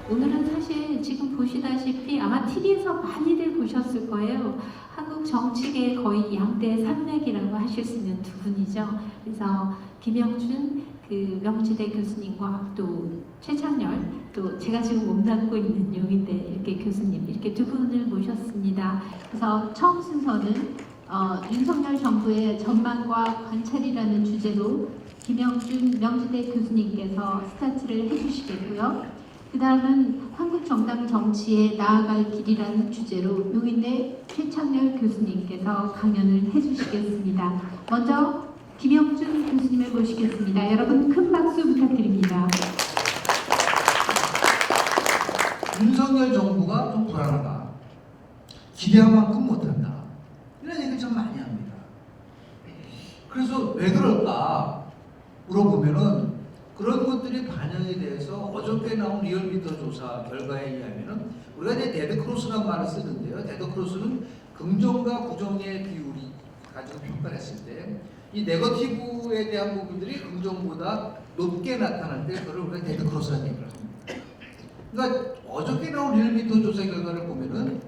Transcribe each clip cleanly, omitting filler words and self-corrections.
오늘은 사실 지금 보시다시피 아마 TV에서 많이들 보셨을 거예요. 한국 정치계 거의 양대 산맥이라고 하실 수 있는 두 분이죠. 그래서 김영준 그 명지대 교수님과 또 최창렬, 또 제가 지금 몸담고 있는 용인대 이렇게 교수님, 이렇게 두 분을 모셨습니다. 그래서 처음 순서는 윤석열 정부의 전망과 관찰이라는 주제로 김영준 명지대 교수님께서 스타트를 해주시겠고요. 그 다음은 한국 정당 정치에 나아갈 길이라는 주제로 용인대 최창렬 교수님께서 강연을 해주시겠습니다. 먼저 김영준 교수님을 모시겠습니다. 여러분 큰 박수 부탁드립니다. 윤석열 정부가 좀 불안하다. 기대한 만큼 못한다. 이런 얘기를 좀 많이 합니다. 그래서 왜 그럴까 물어보면은 그런 것들이 반영이 돼서 어저께 나온 리얼미터 조사 결과에 의하면은 우리가 이제 데드크로스라는 말을 쓰는데요. 데드크로스는 긍정과 부정의 비율이 가지고 평가를 했을 때 이 네거티브에 대한 부분들이 긍정보다 높게 나타날 때 그걸 우리가 데드크로스라는 얘기를 합니다. 그러니까 어저께 나온 리얼미터 조사 결과를 보면은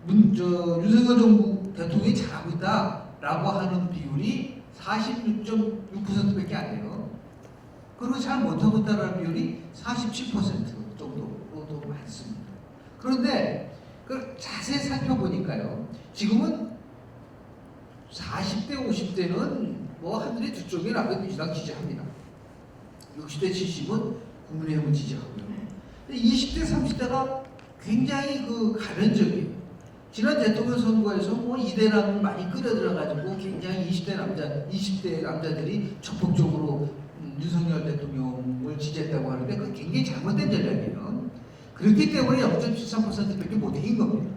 윤석열 정부 대통령이 잘하고 있다라고 하는 비율이 46.6%밖에 안 돼요. 그리고 잘 못하고 있다는 비율이 47% 정도로 많습니다. 그런데 그걸 자세히 살펴보니까요. 지금은 40대, 50대는 뭐 하늘의 두 쪽에 라면 민주당 지지합니다. 60대, 70은 국민의힘을 지지하고요. 근데 20대, 30대가 굉장히 가변적이에요. 지난 대통령 선거에서 뭐 이대남을 많이 끌어들여가지고 굉장히 20대 남자들이 적극적으로 윤석열 대통령을 지지했다고 하는데 그건 굉장히 잘못된 전략이에요. 그렇기 때문에 0.73%밖에 못 이긴 겁니다.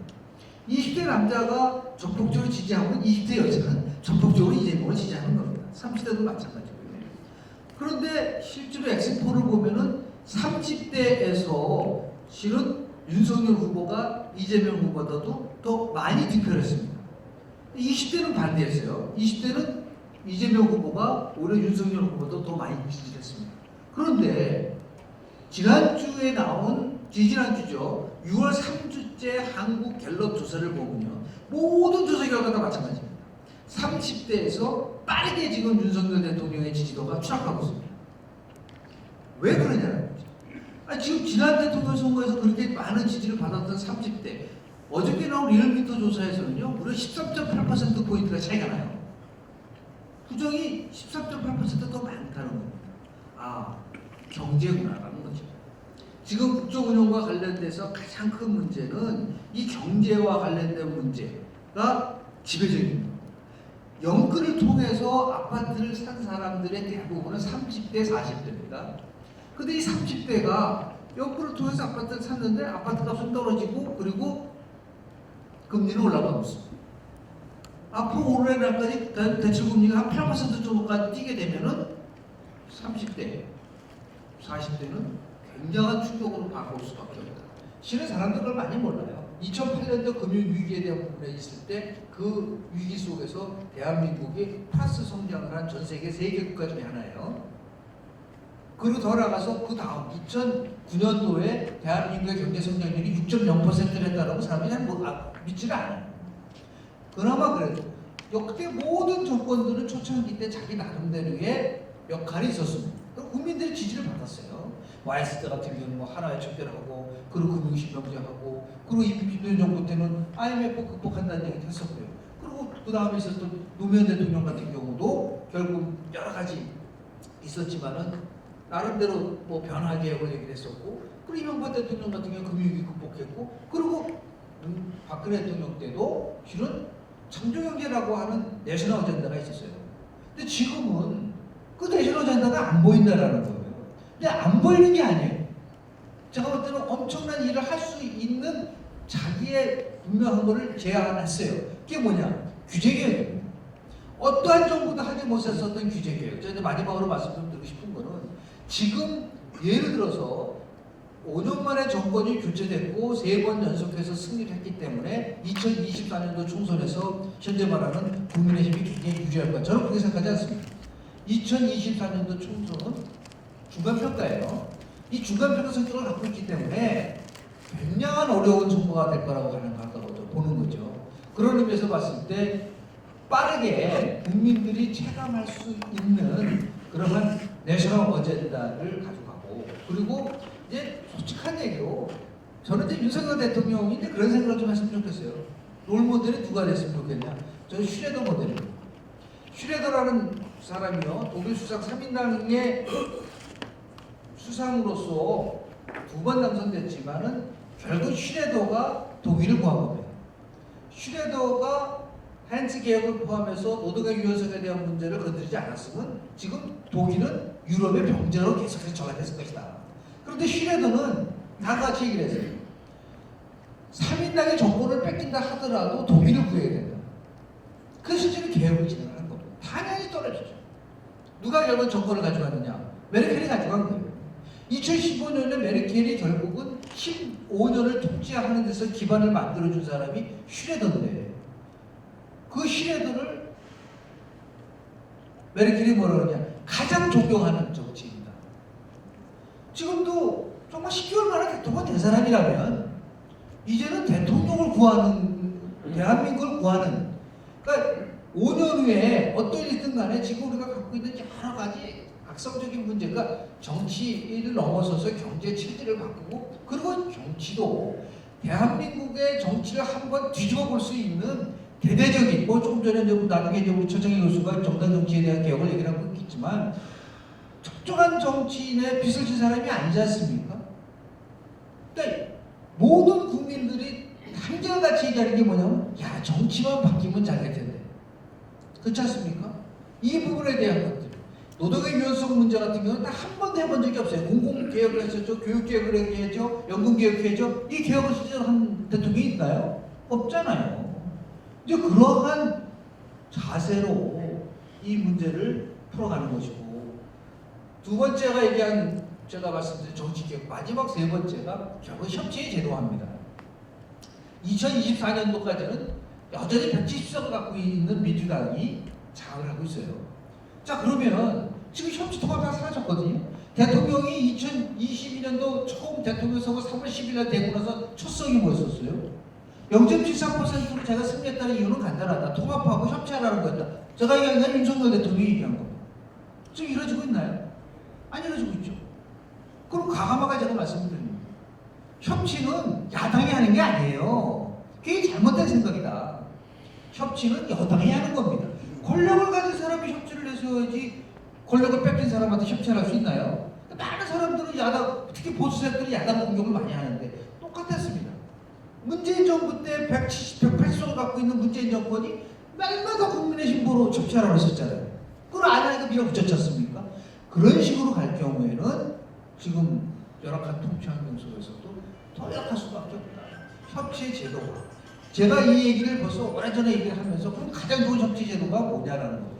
20대 남자가 적극적으로 지지하면 20대 여자는 적극적으로 이재명을 지지하는 겁니다. 30대도 마찬가지고요. 그런데 실제로 엑스포를 보면은 30대에서 실은 윤석열 후보가 이재명 후보보다도 더 많이 득표를 했습니다. 20대는 반대했어요. 20대는 이재명 후보가 오히려 윤석열 후보보다 더 많이 지지를 했습니다. 그런데 지난주에 나온 지난주죠. 6월 3주째 한국 갤럽 조사를 보면요. 모든 조사 결과가 마찬가지입니다. 30대에서 빠르게 지금 윤석열 대통령의 지지도가 추락하고 있습니다. 왜 그러냐는 거죠. 지금 지난 대통령 선거에서 그렇게 많은 지지를 받았던 30대 어저께 나온 리얼미터 조사에서는요. 무려 13.8%포인트가 차이가 나요. 부정이 13.8%더 많다는 겁니다. 아, 경제구나라는 거죠. 지금 국정운영과 관련돼서 가장 큰 문제는 이 경제와 관련된 문제가 지배적입니다. 연끌을 통해서 아파트를 산 사람들의 대부분은 30대, 40대입니다. 근데 이 30대가 연끌을 통해서 아파트를 샀는데 아파트 값은 떨어지고 그리고 금리는 올라가고 있습니다. 앞으로 올해 날까지 대출금리가 한 8% 정도까지 뛰게 되면은 30대, 40대는 굉장한 충격으로 바꿔올 수밖에 없다. 실은 사람들 그걸 많이 몰라요. 2008년도 금융위기에 대한 부분에 있을 때 그 위기 속에서 대한민국이 플러스 성장을 한 전 세계 3개 국가 중에 하나예요. 그리고 더 나가서 그 다음 2009년도에 대한민국의 경제 성장률이 6.0%를 했다라고 사람들이 믿지를 않아요. 그나마 그래도 역대 모든 정권들은 초창기 때 자기 나름대로의 역할이 있었습니다. 국민들의 지지를 받았어요. YS 때 같은 경우는 뭐 하나의 척결을 하고 그리고 금융실명제하고 그리고 이민희 정부 때는 IMF 극복한다는 얘기도 했었고요. 그리고 그 다음에 있었던 노무현 대통령 같은 경우도 결국 여러 가지 있었지만은 나름대로 뭐 변화 개혁을 얘기를 했었고 그리고 이명박 대통령 같은 경우 금융위기 극복했고 그리고 박근혜 대통령 때도 실은 창조경제라고 하는 내셔널 어젠다가 있었어요. 근데 지금은 내셔널 어젠다가 안 보인다라는 거예요. 근데 안 보이는 게 아니에요. 제가 볼 때는 엄청난 일을 할 수 있는 자기의 분명한 거를 제안했어요. 그게 뭐냐? 규제개혁입니다. 어떠한 정부도 하지 못했었던 규제개혁. 저는 마지막으로 말씀 좀 드리고 싶은 거는 지금 예를 들어서 5년 만에 정권이 교체됐고 3번 연속해서 승리를 했기 때문에 2024년도 총선에서 현재 말하는 국민의힘이 굉장히 유리할 거다. 저는 그렇게 생각하지 않습니다. 2024년도 총선은 중간평가예요. 이 중간평가 성격을 갖고 있기 때문에 굉장한 어려운 정부가 될 거라고 가능하다고 보는 거죠. 그런 의미에서 봤을 때 빠르게 국민들이 체감할 수 있는 그러한 내셔널 어젠다를 가져가고, 그리고 이제 솔직한 얘기로 저는 이제 윤석열 대통령이 이제 그런 생각을 좀 했으면 좋겠어요. 롤 모델이 누가 됐으면 좋겠냐? 저는 슈레더 모델입니다. 슈레더라는 사람이요, 독일 수상 3인당의 수상으로서 2번 당선됐지만은 결국 슈레더가 독일을 구한 겁니다. 슈레더가 한스 개혁을 포함해서 노동의 유연성에 대한 문제를 건드리지 않았으면 지금 독일은 유럽의 병자로 계속해서 전락했을 것이다. 그런데 슈레더는 다 같이 얘기를 했어요. 3인당의 정권을 뺏긴다 하더라도 독일을 구해야 된다. 그래서 지금 개혁을 진행하는 겁니다. 당연히 떨어지죠. 누가 결국 정권을 가져갔느냐? 메르켈이 가져간 거예요. 2015년에 메르켈이 결국은 15년을 통치하는 데서 기반을 만들어준 사람이 슈레더인데, 그 슈레더를 메르켈이 뭐라 그러냐? 가장 존경하는 정치인이다. 지금도 정말 10개월 만에 대통령 된 사람이라면 이제는 대통령을 구하는, 대한민국을 구하는, 그러니까 5년 후에 어떤 일이든 간에 지금 우리가 갖고 있는 여러 가지 악성적인 문제가 정치를 넘어서서 경제 체제를 바꾸고, 그리고 정치도 대한민국의 정치를 한번 뒤집어 볼 수 있는 대대적인, 뭐 조금 전에 나중에 우리 최정희 교수가 정당 정치에 대한 개혁을 얘기를 하고 있겠지만 적절한 정치인의 빚을 진 사람이 아니지 않습니까? 그러니까 모든 국민들이 한결같이 얘기하는 게 뭐냐면, 야, 정치만 바뀌면 잘 될 텐데. 그렇지 않습니까? 이 부분에 대한 것들, 노동의 유연성 문제 같은 경우는 딱 한 번도 해본 적이 없어요. 공공개혁을 했었죠. 교육개혁을 했죠. 연금개혁했죠. 이 개혁을 실제로 한 대통령이 있나요? 없잖아요. 이제 그러한 자세로 이 문제를 풀어가는 것이고, 두 번째가 얘기한, 제가 말씀드린 정치개혁, 마지막 세 번째가 결국 협치의 제도화입니다. 2024년도까지는 여전히 170석을 갖고 있는 민주당이 장악을 하고 있어요. 자, 그러면 지금 협치 통합이 사라졌거든요. 대통령이 2022년도 처음 대통령 선거 3월 10일날 되고 나서 첫 성이 뭐였었어요? 0.73%로 제가 승리했다는 이유는 간단하다. 통합하고 협치하라는 거였다. 제가 얘기한 건 윤석열 대통령이 얘기한 겁니다. 지금 이루어지고 있나요? 안 이루어지고 있죠. 그럼 과감하게 제가 말씀드립니다. 협치는 야당이 하는 게 아니에요. 그게 잘못된 생각이다. 협치는 여당이 하는 겁니다. 권력을 가진 사람이 협치를 해서야지 권력을 뺏긴 사람한테 협치를 할 수 있나요? 많은 사람들은 야당, 특히 보수 세력들이 야당 공격을 많이 하는데 똑같았습니다. 문재인 정부 때 180석을 갖고 있는 문재인 정권이 날마다 국민의힘 보러 협치하라고 했었잖아요. 그걸 안 하니까 밀어붙였지 않습니까? 그런 식으로 갈 경우에는 지금 열악한 통치 환경 속에서도 더 열악할 수밖에 없다. 협치의 제도화. 제가 이 얘기를 벌써 오래전에 얘기를 하면서 그럼 가장 좋은 협치 제도가 뭐냐라는 거예요.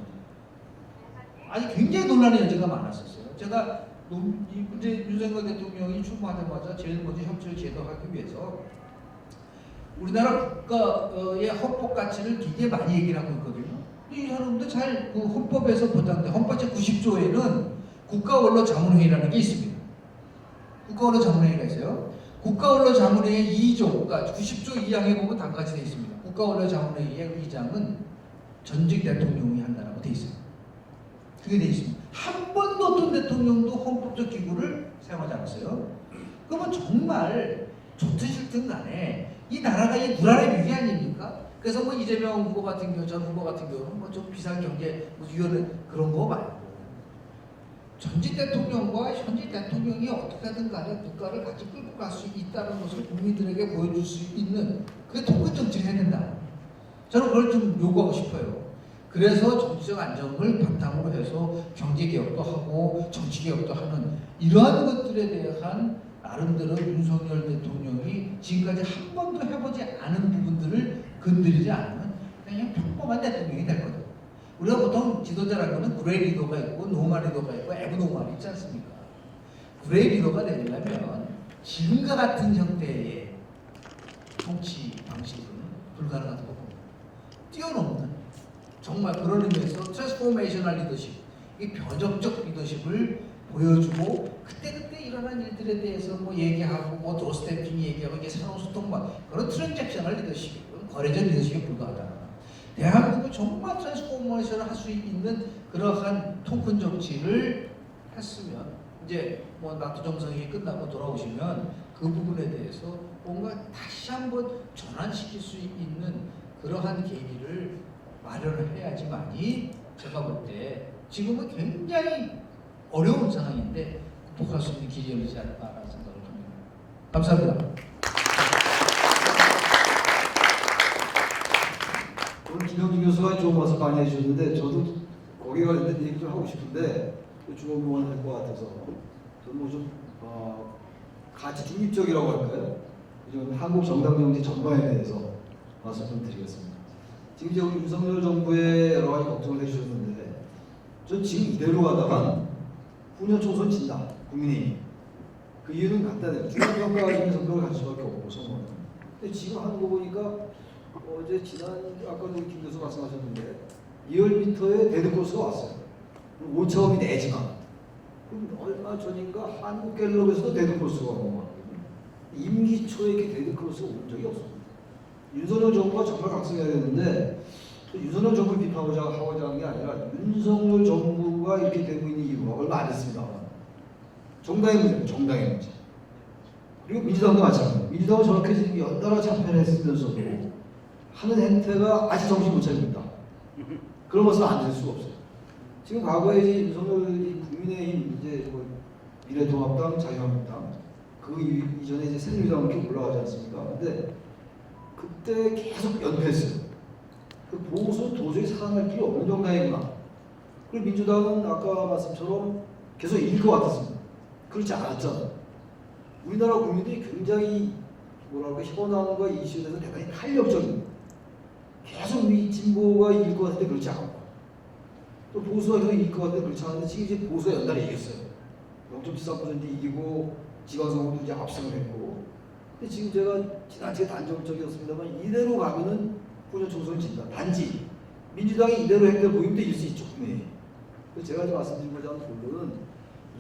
아니 굉장히 논란의 여지가 많았었어요. 제가 윤석열 대통령이 출마하자마자 제일 먼저 협치를 제도하기 위해서 우리나라 국가의 헌법 가치를 굉장히 많이 얘기를 하고 있거든요. 이 사람도 잘 그 헌법에서 보장돼. 헌법 제90조에는 국가원로자문회의라는 게 있습니다. 국가원로자문회의가 있어요. 국가원로자문회의 2조, 그러니까 90조 2항에 보면 다 같이 되어 있습니다. 국가원로자문회의의 의장은 전직 대통령이 한다라고 되어 있어요. 그게 되어 있습니다. 한 번도 어떤 대통령도 헌법적 기구를 사용하지 않았어요. 그러면 정말 좋든 싫든 간에 이 나라가 이 불안의 위기 아닙니까? 그래서 뭐 이재명 후보 같은 경우, 전 후보 같은 경우는 뭐 좀 비상경제 위원회 그런 거 말고 전직 대통령과 현직 대통령이 어떻게든 간에 국가를 같이 끌고 갈 수 있다는 것을 국민들에게 보여줄 수 있는 그게 통합 정치를 해야 된다. 저는 그걸 좀 요구하고 싶어요. 그래서 정치적 안정을 바탕으로 해서 해서 경제개혁도 하고 정치개혁도 하는 이러한 것들에 대한 나름대로 윤석열 대통령이 지금까지 한 번도 해보지 않은 부분들을 건드리지 않으면 그냥 평범한 대통령이 될 거다. 우리가 보통 지도자라는 것은 그레이 리더가 있고 노멀 리더가 있고 에브 노멀이 있지 않습니까? 그레이 리더가 되려면 지금과 같은 형태의 정치 방식은 불가능하다고 봅니다. 뛰어넘는 정말 그런 의미에서 트랜스포메이셔널 리더십, 이 변혁적 리더십을 보여주고 그때그때 일어난 일들에 대해서 뭐 얘기하고 뭐 도스태핑 얘기하고 이게 산업소통 그런 트랜잭셔널 리더십, 거래적 리더십에 불과하다. 대한민국은 정말 트랜스포메이션을 할 수 있는 그러한 토큰 정치를 했으면 이제 뭐 나토 정상회의 끝나고 돌아오시면 그 부분에 대해서 뭔가 다시 한번 전환시킬 수 있는 그러한 계기를 마련을 해야지만이 제가 볼 때 지금은 굉장히 어려운 상황인데 극복할 수 있는 길이 열리지 않을까라는 생각을 합니다. 감사합니다. 오늘 김영진 교수가 좋은 말씀 많이 해주셨는데 저도 거기에 관련된 얘기 좀 하고 싶은데 주목을 할 것 같아서 저는 뭐좀 가치 중립적이라고 할까요? 좀 한국 정당 정치 전반에 대해서 말씀 좀 드리겠습니다. 지금 이제 우리 윤석열 정부의 여러 가지 걱정을 해주셨는데 전 지금 이대로 가다가 후년 총선 진다 국민의힘. 그 이유는 간단해요. 중간평가적인 성격을 가질 수밖에 없고 선거는. 근데 지금 하는 거 보니까 어제 지난 아까도 김 교수 말씀하셨는데 2월부터의 데드코스가 왔어요. 5차범위 내지만 그럼 얼마 전인가 한국갤럽에서도 데드코스가 온 임기 초에 이렇게 데드코스가 온 적이 없습니다. 윤석열 정부가 정말 각성해야 되는데 윤석열 정부를 비판하고자 하는 게 아니라 윤석열 정부가 이렇게 되고 있는 이유가 얼마 안 됐습니다. 정당의 문제예요. 정당의 문제. 그리고 민주당도 마찬가지예요. 민주당은 저렇게 지금 연달아 참패를 했으면서도 하는 행태가 아직 정신 못 차리고 있다. 그런 것은 안 될 수가 없어요. 지금 과거에 이제 윤석열이 국민의힘 이제 뭐 미래통합당, 자유한국당 그 이전에 이제 새누리당 이렇게 올라가지 않습니까? 근데 그때 계속 연패했어요. 그 보수 도저히 살아날 길이 없는 정당이구나. 그리고 민주당은 아까 말씀처럼 계속 이길 것 같았습니다. 그렇지 않았잖아요. 우리나라 국민들이 굉장히 뭐랄까 현안과 이슈에 대해서 대단히 탄력적입니다. 계속 우리 진보가 이길 것 같은데 그렇지 않고 또 보수가 계속 이길 것 같은데 그렇지 않은데 지금 이제 보수가 연달아 이겼어요. 0.73% 이기고 지방선거도 이제 압승을 했고 근데 지금 제가 지나치게 단정적이었습니다만 이대로 가면은 후년 총선을 진다. 단지 민주당이 이대로 행태를 보이면 이길 수 있죠. 분명히. 제가 지금 말씀드리고자 하는 본론은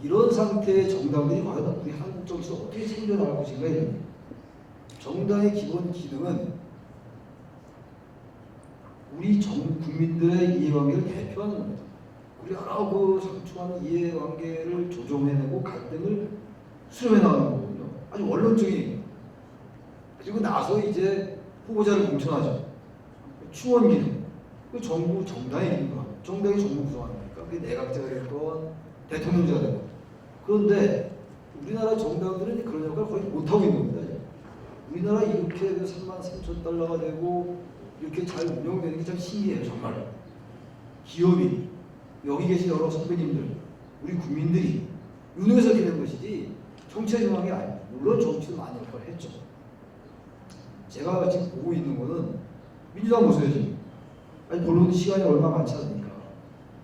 이런 상태의 정당들이 과연 우리 한국 정치를 어떻게 챙겨나갈 것인가 이런 정당의 기본 기능은 우리 국민들의 이해관계를 대표하는 겁니다. 우리가 그 상충하는 이해관계를 조정해내고 갈등을 수렴해 나가는 거거든요. 아주 원론적인. 그리고 나서 이제 후보자를 공천하죠. 충원 기능. 그 정부 정당의 기능과 정당이 정부 구성하는 거니까 그게 내각제가 됐건 대통령제가 됐건. 그런데 우리나라 정당들은 그런 역할을 거의 못하고 있는 겁니다. 우리나라 이렇게 33,000달러가 되고 이렇게 잘 운영되는 게 참 신기해요. 정말 기업이 여기 계신 여러 선배님들 우리 국민들이 운영해서 이렇게 된 것이지 정치에 정한 게 아니에요. 물론 정치도 많이 역할을 했죠. 제가 지금 보고 있는 거는 민주당 보세요. 지금 아니 물론 시간이 얼마 많지 않으니까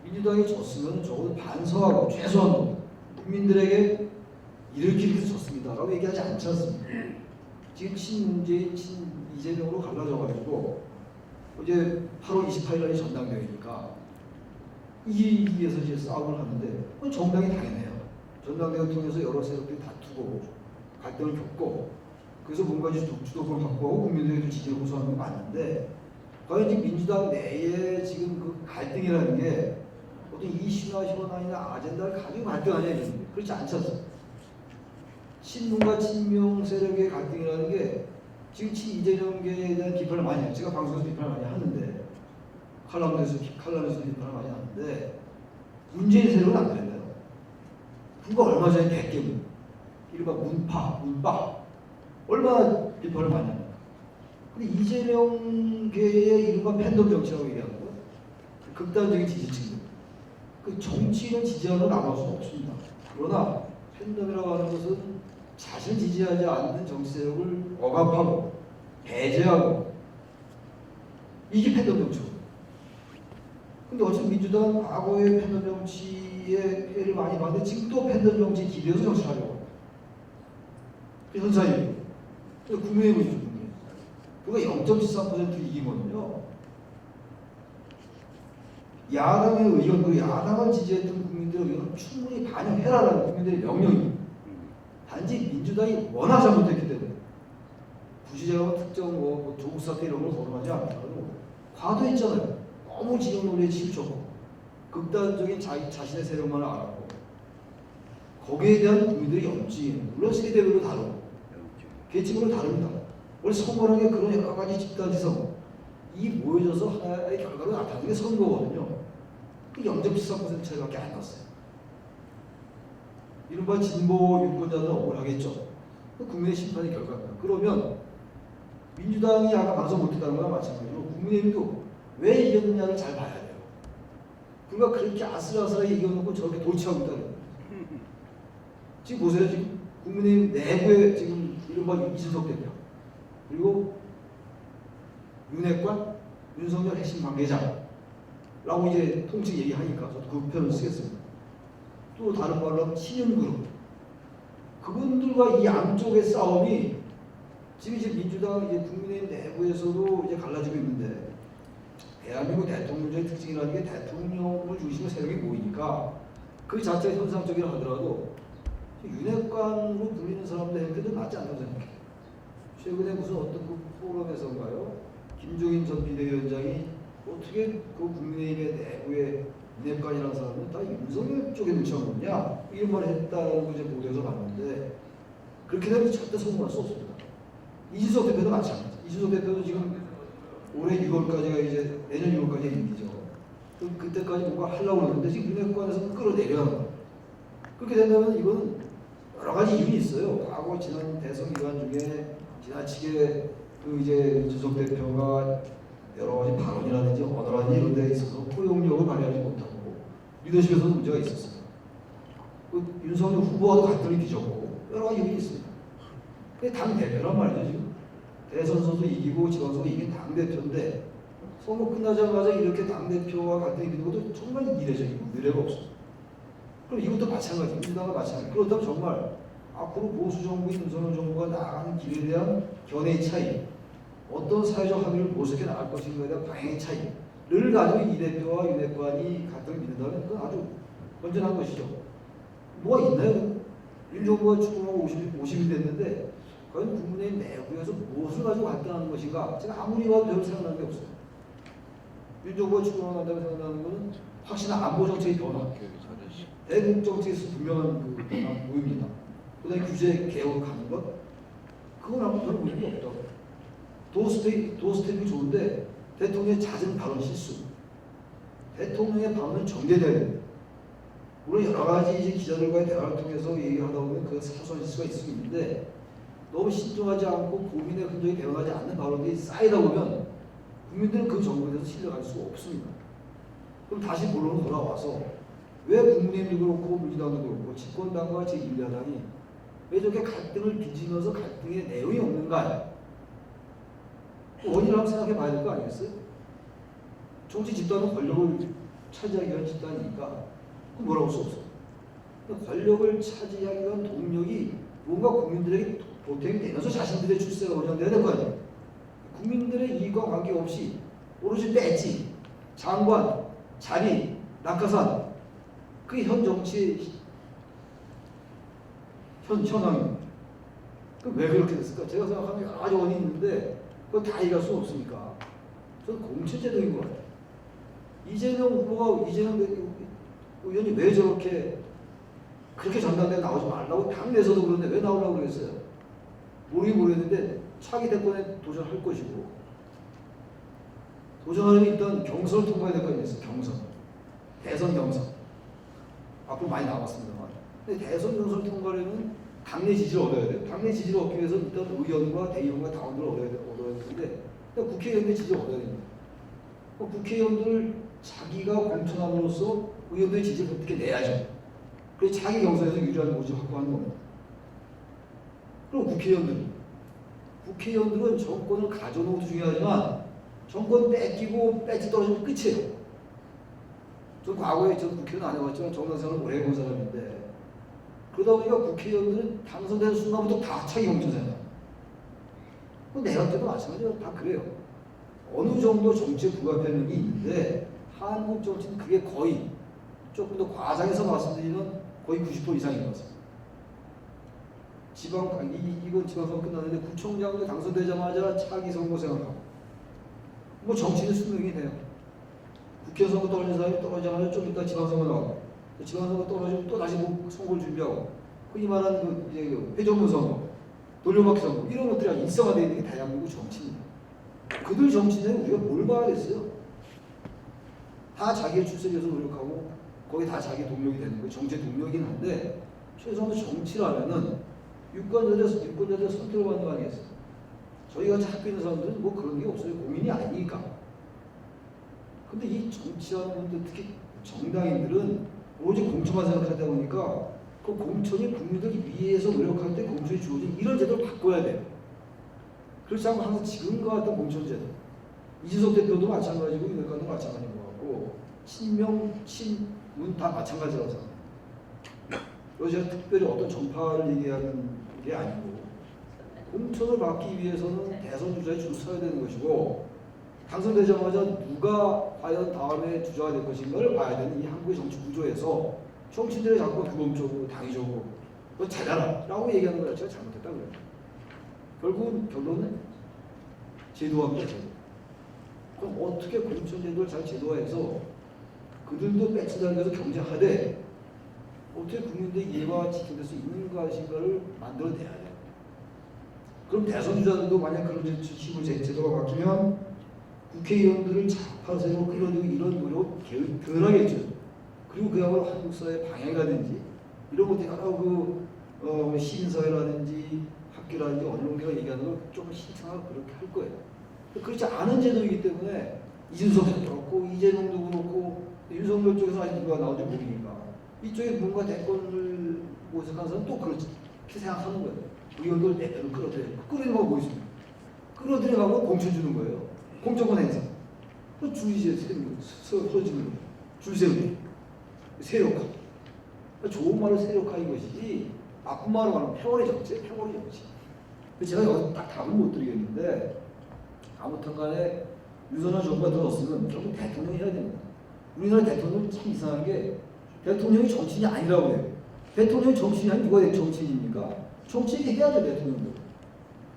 민주당이 졌으면 적어도 반성하고 최소한 국민들에게 이렇게 졌습니다라고 얘기하지 않지 않습니까? 지금 친문재인, 친이재명으로 갈라져가지고 이제 8월 28일날이 전당대회니까 이기기 위해서 이제 싸움을 하는데 그건 정당이 당연해요. 전당대회를 통해서 여러 세력들이 다투고 갈등을 겪고 그래서 뭔가 이제 주도권을 확보하고 국민들에게 지지를 호소하는 게 맞는데 과연 지금 민주당 내에 지금 그 갈등이라는 게 어떤 이슈나 현안이나 아젠다를 가지고 갈등하냐 그렇지 않지 않습니까? 친문과 친명 세력의 갈등이라는 게 지금 친이재명계에 대한 비판을 많이 해요. 제가 방송에서 비판을 많이 하는데 칼럼에서 비판을 많이 하는데 문재인 세력은 안 그랬나요? 불과 얼마 전에 백개문 이른바 문파 얼마나 비판을 많이 합니까? 근데 이재명계의 이른바 팬덤 정치라고 얘기하는 거 극단적인 지지층들 그 정치인을 지지하는 나눠 수는 없습니다. 그러나 팬덤이라고 하는 것은 자신을 지지하지 않는 정치 세력을 억압하고 배제하고 이게 팬덤 정치거든요. 근데 어차피 민주당은 과거에 팬덤 정치에 피해를 많이 봤는데 지금 또 팬덤 정치에 기대어서 정치를 하려고 합니다. 그 현상이에요. 국민의힘이 좀 그거 0.73% 이기거든요. 야당의 의견, 그 야당을 지지했던 국민들의 의견을 충분히 반영해라라는 국민들의 명령입니다. 단지 민주당이 워낙 잘못했기 때문에 부시제가 특정 뭐 조국 사태 이런 걸 거론하지 않더라도 과도했잖아요. 너무 진영 논리에 치우쳤고 극단적인 자신의 세력만 알았고 거기에 대한 국민들의 염증, 물론 세대별로 다르고 계층별로 다릅니다. 원래 선거라는 게 그런 여러 가지 집단지성 이 모여져서 하나의 결과로 나타나는 게 선거거든요. 그 0.73% 차이밖에 안 났어요. 이른바 진보 유권자들은 억울하겠죠. 그 국민의 심판의 결과입니다. 그러면 민주당이 아까 방송 못했다는 거랑 마찬가지로 국민의힘도 왜 이겼느냐를 잘 봐야 돼요. 그러니까 그렇게 아슬아슬하게 이겨놓고 저렇게 돌치하고 있다는 지금 보세요. 지금 국민의힘 내부에 지금 이른바 이준석 대표 그리고 윤핵관, 윤석열 핵심 관계자라고 이제 통칭 얘기하니까 저도 그 표현을 쓰겠습니다. 또 다른 말로 하면 친윤그룹 그분들과 이 양쪽의 싸움이 지금 이제 민주당 이제 국민의힘 내부에서도 이제 갈라지고 있는데 대한민국 대통령제의 특징이라는 게 대통령을 중심으로 세력이 모이니까 그 자체가 현상적이라 하더라도 윤핵관으로 불리는 사람들 행태도 맞지 않다고 생각해요. 최근에 무슨 어떤 그 포럼에서인가요? 김종인 전 비대위원장이 어떻게 그 국민의힘의 내부의 윤핵관이라는 사람은 다 윤석열 쪽에 눈치하느냐 이런 말을 했다고 이제 보도에서 봤는데 그렇게 되면 절대 성공할 수 없습니다. 이준석 대표도 마찬가지. 이준석 대표도 지금 올해 6월까지가 이제 내년 6월까지 임기죠. 그때까지 뭔가 하려고 하는데 지금 윤핵관에서 끌어내려는 거예요. 그렇게 된다면 이거는 여러 가지 이유는 있어요. 과거 지난 대선 기간 중에 지나치게 그 이제 이준석 대표가 여러 가지 발언이라든지 언어라든지 이런 데 있어서 포용력을 발휘하지 못하고 리더십에서도 문제가 있었어요. 그 윤석열 후보와도 갈등이 빚었고 여러 가지 이유가 있습니다. 그게 당대표란 말이죠. 지금 대선선수 이기고 지방선거 이긴 당대표인데 선거 끝나자마자 이렇게 당대표와 갈등이 빚는 것도 정말 이례적이고 의례가 없습니다. 그럼 이것도 마찬가지, 민주당과 마찬가지. 그렇다면 정말 앞으로 보수 정부인 윤석열 정부가 나아가는 길에 대한 견해의 차이, 어떤 사회적 합의를 모색해 나갈 것인가에 대한 방향의 차이를 가지고 이 대표와 윤핵관이 갈등을 빚는다면 그건 아주 건전한 것이죠. 뭐가 있나요? 윤 정부가 출범하고 50일 됐는데 과연 국민의힘 내부에서 무엇을 가지고 갈등하는 것인가? 제가 아무리 봐도 별로 생각나는 게 없어요. 윤 정부가 출범한다고 생각나는 것은 확실한 안보 정책의 변화, 대북 정책에서 분명한 그 변화 보입니다. 그다음에 규제 개혁하는 것, 그건 아무 별 의미가 없다고. 도스텝이 좋은데 대통령의 잦은 발언 실수, 대통령의 발언은 정제돼야 됩니다. 물론 여러 가지 이제 기자들과의 대화를 통해서 얘기하다 보면 그 사소한 실수가 있을 수 있는데 너무 신중하지 않고 고민의 흔적이 배어나지 않는 발언들이 쌓이다 보면 국민들은 그 정부에 대해서 신뢰할 수가 없습니다. 그럼 다시 본론으로 돌아와서 왜 국민의힘도 그렇고 민주당도 그렇고 집권당과 제1야당이 왜 저렇게 갈등을 빚으면서 갈등의 내용이 없는가? 원인을 한번 생각해 봐야 될 거 아니겠어요? 정치 집단은 권력을 차지하기 위한 집단이니까 그럼 뭐라고 할 수 없어요. 권력을 차지하기 위한 동력이 뭔가 국민들에게 보탬이 되면서 자신들의 출세가 원정돼야 될 거 아니에요. 국민들의 이익과 관계없이 오로지 배지, 장관, 자리, 낙하산 그게 현 정치의 현황입니다. 그럼 왜 그렇게 됐을까? 제가 생각하는 여러 가지 원인이 있는데 그걸 다 얘기할 수 없으니까 저는 공천제도인 것 같아요. 이재명 후보가 이재명 의원이 왜 저렇게 그렇게 전당대회 나오지 말라고 당내에서도 그러는데 왜 나오려고 그랬어요? 모르겠는데 차기 대권에 도전할 것이고 도전하려면 일단 경선을 통과해야 될 거 아니겠어요? 경선. 대선 경선. 앞으로 많이 나왔습니다만. 근데 대선 경선을 통과하려면 당내 지지를 얻어야 돼요. 당내 지지를 얻기 위해서 일단 의원과 대의원과 당원들을 얻어야 되는데 국회의원의 지지를 얻어야 됩니다. 국회의원들을 자기가 공천함으로써 의원들의 지지를 어떻게 내야죠. 그래서 자기 경선에서 유리한 모습을 확보하는 겁니다. 그럼 국회의원들은 정권을 가져오는 것도 중요하지만 정권 뺏기고 배지 떨어지면 끝이에요. 전 과거에 전 국회의원 안 해봤지만 정당생활을 오래 해본 사람인데 그러다 보니까 국회의원들은 당선되는 순간부터 다 차기 경선이에요. 내각 때도 마찬가지로 다 그래요. 어느 정도 정치에 부합하는 게 있는데 한국 정치는 그게 거의 조금 더 과장해서 말씀드리면 거의 90% 이상인 것 같습니다. 이건 지방선거 끝났는데 구청장도 당선되자마자 차기 선거 생각하고 뭐 정치는 수명이 돼요. 국회 선거 떨어진 사람이 떨어지자마자 좀 이따 지방선거 나오고 지방선거 떨어지면 또 다시 뭐 선거를 준비하고 흔히 말하는 그 회전문 선거, 돌려막기 선거 이런 것들이 일상화되어 있는 게 대한민국 정치입니다. 그들 정치는 우리가 뭘 봐야겠어요? 다 자기의 출세를 위해서 노력하고 거기 다 자기 동력이 되는 거예요. 정치의 동력이긴 한데 최소한 정치라면은 유권자들 선택을 받는 거 아니겠어요? 저희 같이 학교 있는 사람들은 뭐 그런 게 없어요. 공인이 아니니까. 근데 이 정치하는 분들 특히 정당인들은 오로지 공천만 생각하다 보니까 그 공천이 국민들을 위해서 노력할 때 공천이 주어진 이런 제도를 바꿔야 돼요. 그렇지 않고 항상 지금과 같은 공천제도 이준석 대표도 마찬가지고 윤핵관도 마찬가지인 것 같고 친명, 친문 다 마찬가지라고 생각합니다. 제가 특별히 어떤 정파를 얘기하는 게 아니고 공천을 받기 위해서는 대선 주자의 줄을 서야 되는 것이고 당선되자마자 누가 과연 다음에 주자가 될 것인가를 봐야 되는 이 한국의 정치 구조에서 정치인들이 자꾸 규범적으로 당위적으로 너 잘하라 라고 얘기하는 걸 제가 잘못했다고 그래요. 결국은 결론은 제도화입니다. 제도. 그럼 어떻게 공천제도를 잘 제도화해서 그들도 배치자를 위해서 경쟁하되 어떻게 국민들의 이해가 지켜질 수 있는 것인가를 만들어내야 돼요. 그럼 대선 주자들도 만약 그런 식으로 제도가 바뀌면 국회의원들을 좌파세로 끌어들이고 이런 노력을 덜하겠죠. 그리고 그야말로 한국 사회의 방향이라든지 이런 것들이 여러 시민사회라든지 학교라든지 언론계가 얘기하는 걸 좀 신청하고 그렇게 할 거예요. 그렇지 않은 제도이기 때문에 이준석도 그렇고 이재명도 그렇고 윤석열 쪽에서 아직 누가 나올지 모르니까 이쪽에 뭔가 대권을 모색하는 사람은 또 그렇게 생각하는 거예요. 의원들 대표를 끌어들여요. 끌어들이는 거 뭐 있습니까? 끌어들여가고 공천 주는 거예요. 공천권 행사. 줄이지 서지는 거예요. 줄 세우기. 세력화. 좋은 말로 세력화인 것이지 나쁜 말로 말하면 패거리 정치. 제가 여기서 딱 답을 못 드리겠는데 아무튼 간에 유선한 정부가 들었으면 결국 대통령이 해야 됩니다. 우리나라 대통령은 참 이상한 게 대통령이 정치인이 아니라고 해요. 대통령이 정치인이 아니면 누가 정치인입니까? 정치인이 해야죠, 대통령도.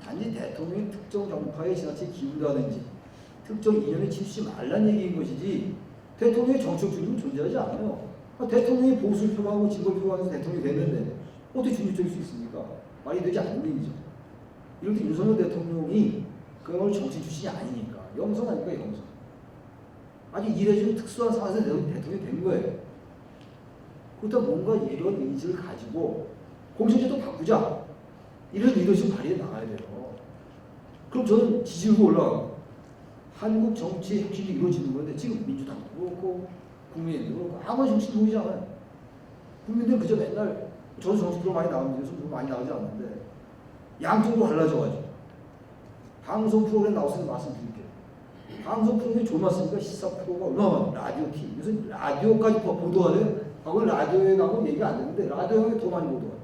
단지 대통령이 특정 정파에 지나치게 기울다든지 특정 이념에 치우치지 말라는 얘기인 것이지 대통령의 정치적 중립은 존재하지 않아요. 대통령이 보수를 표방하고 진보를 표방해서 대통령이 됐는데 어떻게 중립적일 수 있습니까? 말이 되지 않는 얘기죠. 이럴 때 윤석열 대통령이 그야말로 정치 출신이 아니니까 영선 아닙니까, 영선. 아주 이례적인 특수한 상황에서 대통령이 된 거예요. 그렇다면 뭔가 이런 의지를 가지고 공천제도 바꾸자 이런 리더십 발휘해 나가야 돼요. 그럼 저는 지지율도 올라가고 한국 정치의 혁신이 이루어지는 건데 지금 민주당도 그렇고 국민의힘도 그렇고 아무 정치 보이지 않아요. 국민들은 그저 맨날 저도 정치 프로 많이 나오는데 요즘 많이 나오지 않는데 양쪽으로 갈라져가지고 방송 프로그램 나왔을 때 말씀드릴게요. 방송 프로그램이 좋은 말씀이니까 시사 프로가 얼마나 많아요. 라디오, TV. 무슨 라디오까지 보도가 돼요? 과거 라디오에 나오면 얘기가 안 되는데 라디오에 더 많이 보도가 돼요.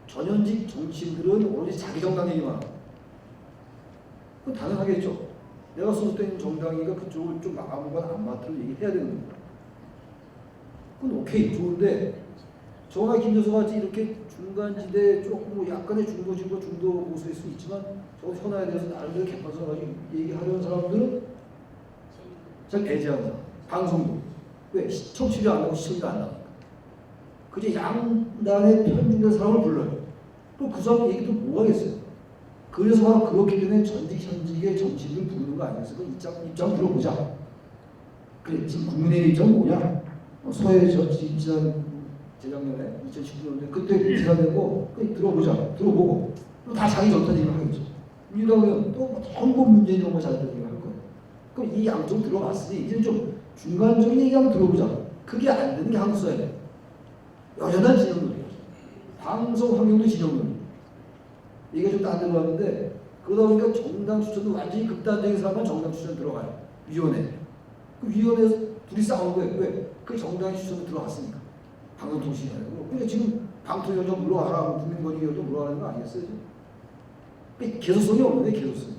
전현직 정치인들은 오로지 자기 정당 얘기만 하고 그건 당연하겠죠. 내가 소속된 정당이니까 그쪽을 좀 마음과 안 맞도록 얘기해야 되는 겁니다. 그건 오케이, 좋은데 저나 김재수 같이 이렇게 중간지대 조금 뭐 약간의 중도진보 중도 보수일 수 있지만 저 현안에 대해서 나름대로 개판서 가지고 얘기하려는 사람들은 잘 배제하는 사람. 방송도 왜 청취율이 안 나고 시청률이 안 나니까 그저 양단의 편중된 사람을 불러요. 또 그 사람 얘기도 뭐 하겠어요. 그래서 바로 그렇기 때문에 전직 현직의 정치인을 부르는 거 아니겠어요? 입장 들어보자. 그래 지금 국민의 입장 뭐냐? 소외 지난 재작년에 2019년에 그때 지사되고 들어보자. 들어보고 또 다 자기 좋다는 얘기를 하겠죠. 민주당은 또 전부 문재인 정부 잘했다는 얘기를 할 거예요. 그럼 이 양쪽 들어봤으니 이제 좀 중간적인 얘기 한번 들어보자. 그게 안 되는 게 한국 사회예요. 여전한 진영론이에요. 방송 환경도 진영론. 이게 좀 딴 데로 왔는데 그러다 보니까 정당 추천도 완전히 극단적인 사람은 정당 추천 들어가요. 위원회. 그 위원회에서 둘이 싸우는 거예요. 왜? 그 정당의 추천도 들어갔으니까. 방송통신위원회고. 그러니까 지금 방통위원장 물러가라, 국민권익위원장 물러가는 거 아니겠어요? 지금? 개소성이 없는데 개소성.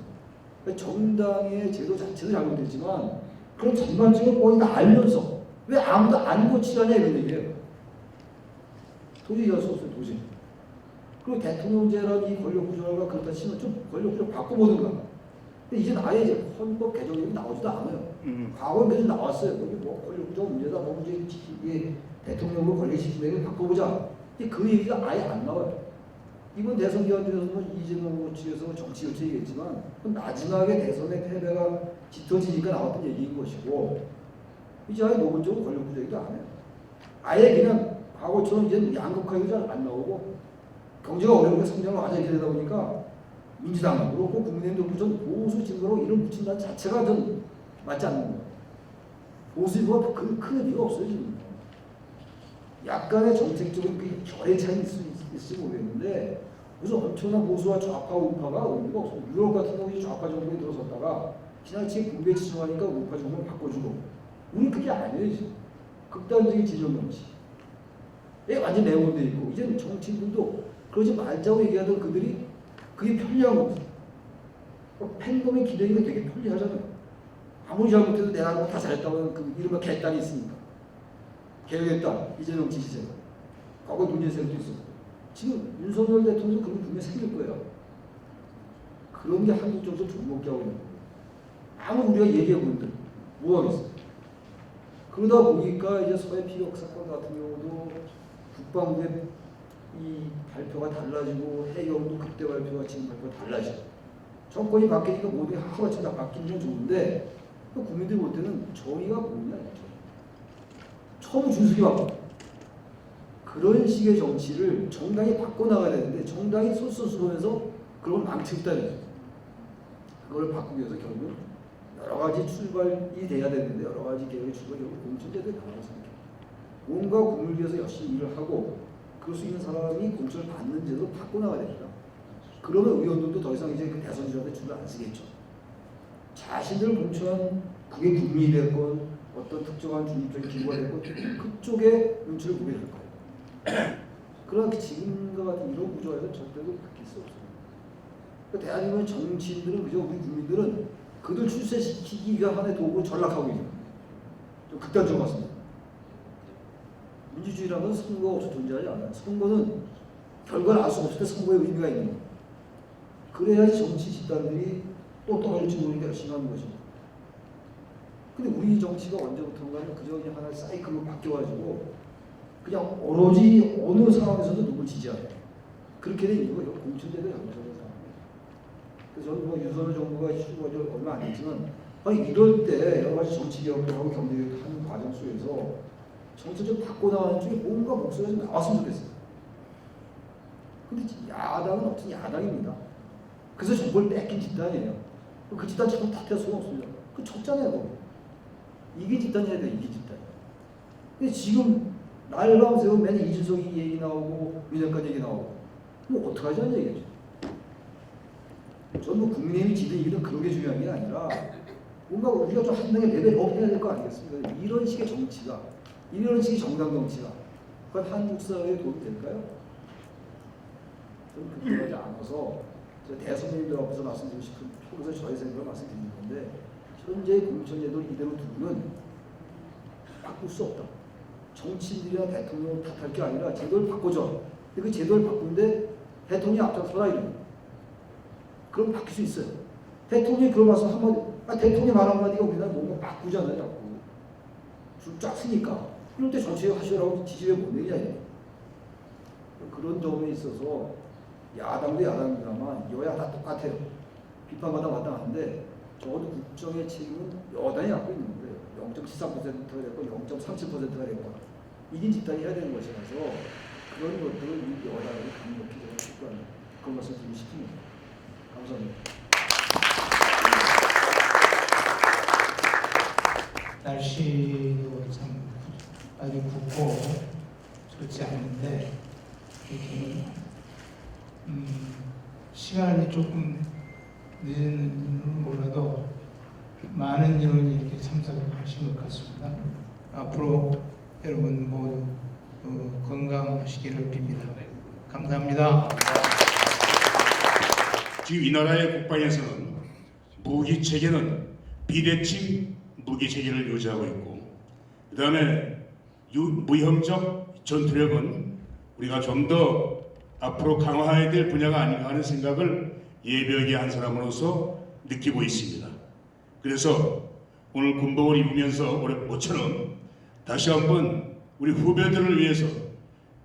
그러니까 정당의 제도 자체도 잘못됐지만 그런 전반적인 거의 다 알면서 왜 아무도 안 고치려냐 이런 얘기예요. 도저히 이해할 수 없어요. 도저히. 그리고 대통령제라는 이 권력구조가 그렇다 치면 좀 권력구조 바꿔보든가. 근데 이제는 아예 이제 헌법 개정이 나오지도 않아요. 과거에 매주 나왔어요. 거기 뭐 권력구조 문제다, 뭐 문제 이게 대통령으로 권력시키는 바꿔보자. 그 얘기가 아예 안 나와요. 이번 대선 기간에서는 이재명 측에서 정치 교체 얘기했지만 마지막에 대선의 패배가 짙어지니까 나왔던 얘기인 것이고 이제 아예 노골적으로 권력구조 얘기도 안 해요. 아예 그냥 과거처럼 이제 양극화가 잘 안 나오고 경제가 어려우니까 성장을 하자 이렇게 되다 보니까 민주당으로 그렇고 국민의힘도 전 보수 진보로 이름 붙인다는 자체가 전 맞지 않는 거예요. 보수 진보가 큰 의미가 없어요 지금. 약간의 정책적인 그 결의 차이 있을지 모르겠는데 무슨 엄청난 보수와 좌파 우파가 의미가 없어요. 유럽 같은 경우 좌파 정부에 들어섰다가 지나치게 군부에 치중하니까 우파 정부를 바꿔주고 우리 그게 아니에요 지금. 극단적인 진영 정치. 완전 내몬돼 있고 이제는 정치인들도 그러지 말자고 얘기하던 그들이 그게 편리한 거죠. 팬덤의 기대기가 되게 편리하잖아요. 아무리 잘못해도 내가 뭐 다 잘했다고 하는 그 이른바 개딸이 있으니까. 개혁의 딸, 이재명 지지세가. 과거에 문재인 세력도 있었고. 지금 윤석열 대통령도 그런 분명히 생길 거예요. 그런 게 한국 정서 존먹게 하고 있는 거예요. 아무 우리가 얘기해보는데 뭐 하겠어요. 그러다 보니까 이제 서해 피격 사건 같은 경우도 국방부의 이 발표가 달라지고 해경도 그때 발표와 지금 발표가 달라지고 정권이 바뀌니까 모든 게 하루아침에 다 바뀌는 건 좋은데 국민들이 볼 때는 정의가 뭐냐 처음 준수기 바꿔 그런 식의 정치를 정당이 바꿔나가야 되는데 정당이 솔선수범해서 그걸 망치고 있다는 거죠. 그걸 바꾸기 위해서 결국 여러 가지 출발이 돼야 되는데 여러 가지 개혁의 출발이 공천제도에 나와서 뭔가 국민을 위해서 열심히 일을 하고 그럴 수 있는 사람이 공천을 받는 제도로 바꿔나가야 됩니다. 그러면 의원들도 더 이상 이제 그 대선 지원에 줄을 안 쓰겠죠. 자신들 공천 그게 국민이 됐건 어떤 특정한 중립적인 기구가 됐건 그쪽에 눈치를 보게 될 거예요. 그러나 지금과 같은 이런 구조에서 절대로 바뀔 수 없어요. 그러니까 대한민국 정치인들은 그저 우리 국민들은 그들 출세시키기 위한 하나의 도구로 전락하고 있는 거예요. 좀 극단적으로 봤습니다. 민주주의라는 건 선거가 없어 존재하지 않아요. 선거는 결과를 알 수 없을 때 선거의 의미가 있는 거예요. 그래야지 정치 집단들이 또 떨어질지 모르니까 열심히 하는 거죠. 근데 우리 정치가 언제부턴가는 그저 그냥 하나의 사이클로 바뀌어가지고 그냥 오로지 어느 상황에서도 누굴 지지하래. 그렇게 된 이유가 공천제도 양쪽에서. 그래서 저는 뭐 윤석열 정부가 시주가 얼마 안 됐지만 이럴 때 여러 가지 정치 개혁도 하고 경제 개혁도 하는 과정 속에서 정치적 바꿔나가는 쪽에 뭔가 목소리가 좀 나왔으면 좋겠어요. 근데 야당은 어떤 야당입니다. 그래서 정부를 뺏긴 집단이에요. 그 집단 참 탓할 수가 없습니다. 그 쳤잖아요. 그거. 이게 집단이어야 돼. 이게 집단. 근데 지금 날밤 새워 맨날 이준석이 얘기 나오고 윤핵관 얘기 나오고 뭐 어떡하지 하는 얘기죠. 저는 뭐 국민의힘이 지든 이든 그런 게 중요한 게 아니라 뭔가 우리가 좀 한 단계 레벨업 해야 될 거 아니겠습니까? 이런 식의 정치가 이런 식의 정당 정치가 그건 한국 사회에 도움이 될까요? 저는 그렇게 하지 않아서 대선배님들 앞에서 말씀드리고 싶은 평소에 저의 생각을 말씀드리는 건데 현재 공천제도 이대로 두고는 바꿀 수 없다. 정치인들이나 대통령을 탓할 게 아니라 제도를 바꿔줘. 근데 그 제도를 바꾸는데 대통령이 앞장서라 이런. 그럼 바뀔 수 있어요. 대통령이 그런 말씀 한마디, 대통령의 말 한마디가 우리나라 뭔가 바꾸잖아요. 자꾸. 줄 쫙 쓰니까. 그럴 때 정치에 하시라고 지지를 못 내냐. 그런 점에 있어서 야당도 야당입니다만 여야 다 똑같아요. 비판마다 마땅한데 적어도 국정의 책임은 여당이 갖고 있는 거예요. 0.73%가 됐고 0.37%가 됐고 이긴 집단이 해야 되는 것이라서 그런 것들을 이 여당이 강력히 제가 촉구하는 그런 것을 드리고 싶습니다. 감사합니다. 날씨도 참 아주 굽고 좋지 않은데 이렇게 시간이 조금 늦은 몰라도 많은 인원이 이렇게 참석을 하신 것 같습니다. 앞으로 여러분 모두 건강하시기를 빕니다. 감사합니다. 지금 이 나라의 국방에서는 무기 체계는 비대칭 무기 체계를 유지하고 있고, 그 다음에 무형적 전투력은 우리가 좀 더 앞으로 강화해야 될 분야가 아닌가 하는 생각을 예비역의 한 사람으로서 느끼고 있습니다. 그래서 오늘 군복을 입으면서 올해 모처럼 다시 한번 우리 후배들을 위해서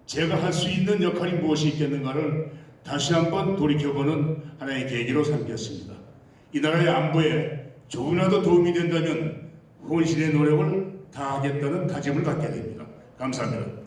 제가 할 수 있는 역할이 무엇이 있겠는가를 다시 한번 돌이켜보는 하나의 계기로 삼겠습니다. 이 나라의 안보에 조금이라도 도움이 된다면 혼신의 노력을 다하겠다는 다짐을 갖게 됩니다. 감사합니다.